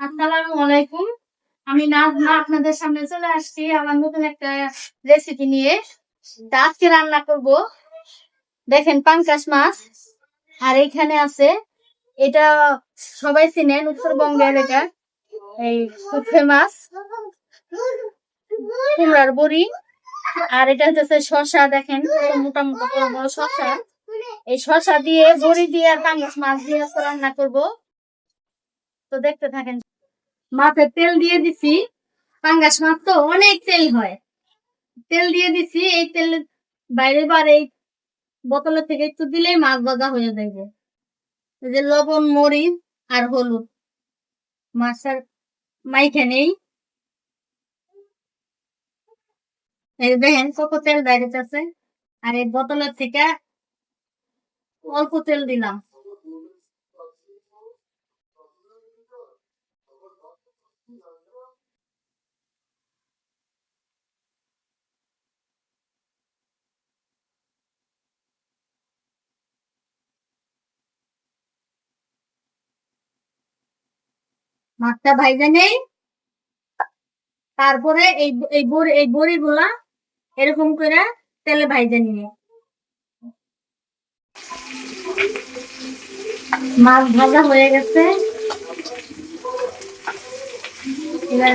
আসসালামু আলাইকুম। আমি নাজমা আপনাদের সামনে চলে আসছি আমার নতুন একটা রেসিপি নিয়ে। আজকে রান্না করব, দেখেন, পাঙ্গাস মাছ। আর এখানে আছে, এটা সবাই চিনেন, উত্তরবঙ্গের এটা এই খুব ফেমাস কুমড়ার বড়ি। আর এটা হচ্ছে শসা, দেখেন মোটা মোটা বড় বড় শসা। এই শসা দিয়ে, বড়ি দিয়ে আর পাঙ্গাস মাছ দিয়ে রান্না করব। তো দেখতে থাকেন। মাছের তেল দিয়ে দিছি, পাঙ্গাস মাছ তো অনেক তেল হয়, তেল দিয়ে দিছি। এই তেল বাইরে বার এই বোতলের থেকে একটু দিলেই মাছ ভাজা হয়ে যাবে। এই যে লবণ, মরিচ আর হলুদ মাছের মাইখে নেই। এই দেখেন কত তেল বাইরেছে। আর এই বোতলের থেকে অল্প তেল দিলাম। মাছটা ভাইজা নেই, তারপরে এই বড়ি গুলা এরকম করে তেলে ভাইজা নিয়ে, মাছ ভাজা হয়ে গেছে। এবার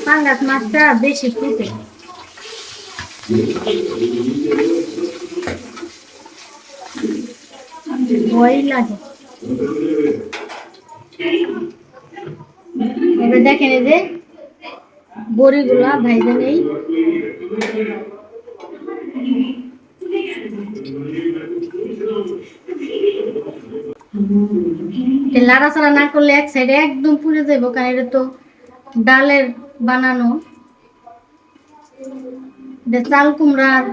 পাঙ্গাস মাছটা বেশি ফুটে, ভয় লাগে। এবার দেখেন এই যে বড়িগুলা ভাইজা নেই। লাড়াচাড়া না করলে এক সাইডে একদম পুড়ে যাবো, কারণ এটা তো ডালের বানানো। চাল কুমড়ার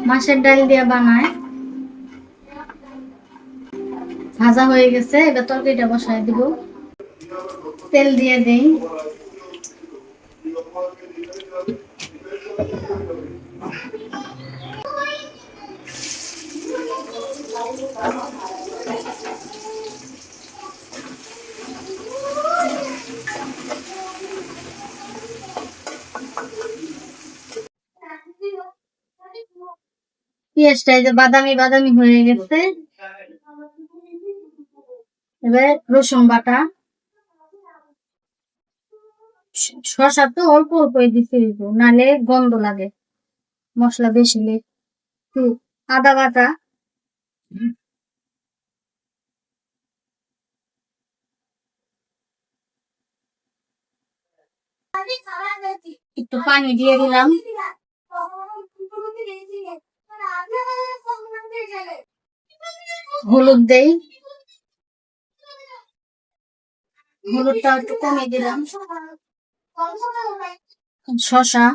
মাছের ডাল দিয়ে বানায়। ভাজা হয়ে গেছে, এবার তরকারিটা বসায় দিব। তেল দিয়ে দেই। পেঁয়াজটা এই যে বাদামি বাদামি হয়ে গেছে। এবার রসুন বাটা, শসা তো অল্প অল্প দিতে দিব, নালে গন্ধ লাগে মশলা বেশি। আদা বাটা, একটু পানি দিয়ে দিলাম। হলুদ দেই, হলুদটা একটু কমে দিলাম। শসা,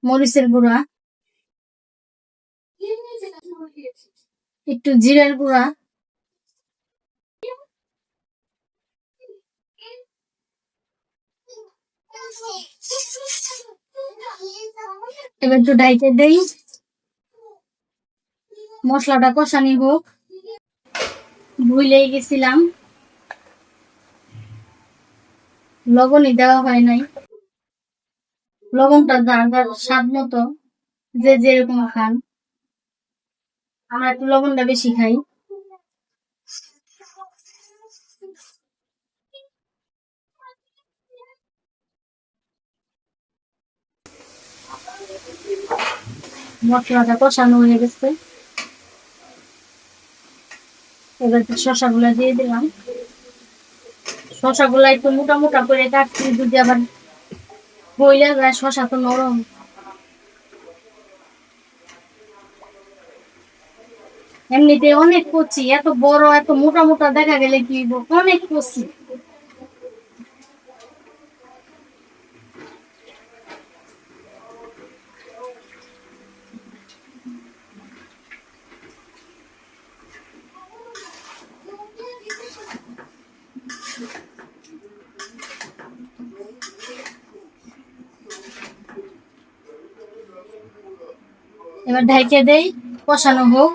মরিচের গুঁড়া, একটু জিরার গুঁড়া, এবার একটু ডাইতে দেই। মশলাটা কষানি হোক। ভুলেই গেছিলাম, লবণই দেওয়া হয় নাই। লবণটা যার স্বাদ মতো, যে যেরকম খান। আমরা একটু লবণটা বেশি খাই। মশলাটা কষানো হয়ে গেছে, এবার শসাগুলা দিয়ে দিলাম। শসাগুলা একটু মোটা মোটা করে কাটছি, যদি আবার হইলে যায়, শসা তো নরম। এমনিতে অনেক কচি, এত বড় এত মোটা মোটা দেখা গেলে কি অনেক কচি। এবার ঢাইকে দেই, কষানো হোক।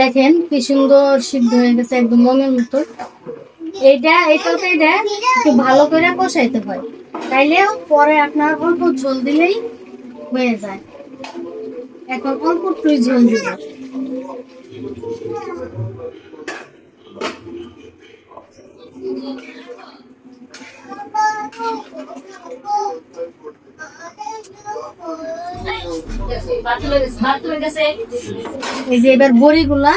দেখেন কি সুন্দর সিদ্ধ হয়ে গেছে, একদম মনের মতো। এই তরকারিটা একটু ভালো করে কষাইতে হয়, তাইলে পরে আপনার অল্প ঝোল দিলেই হয়ে যায়। এখন অল্প একটু ঝোল দিব। এই যে এবার বড়িগুলা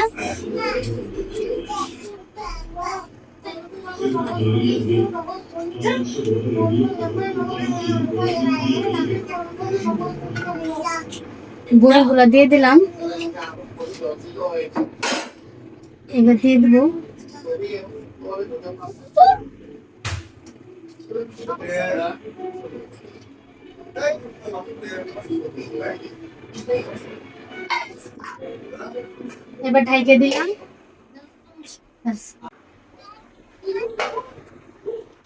বড়িগুলা দিয়ে দিলাম, এবার দিয়ে দেবো এবার ঢাইকে দিলাম।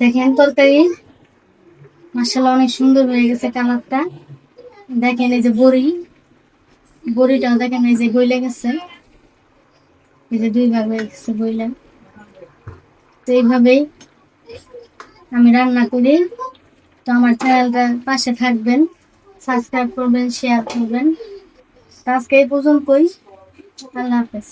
দেখেন তরকারি মাশাআল্লাহ অনেক সুন্দর হয়ে গেছে কালারটা। দেখেন এই যে বড়িটাও দেখেন এই যে গইলে গেছে, এই যে 2 ভাগ হয়ে গেছে বইলা। তো এইভাবেই আমি রান্না করি। তো আমার চ্যানেলটার পাশে থাকবেন, সাবস্ক্রাইব করবেন, শেয়ার করবেন। আজকে এই পর্যন্তই। আল্লাহ হাফেজ।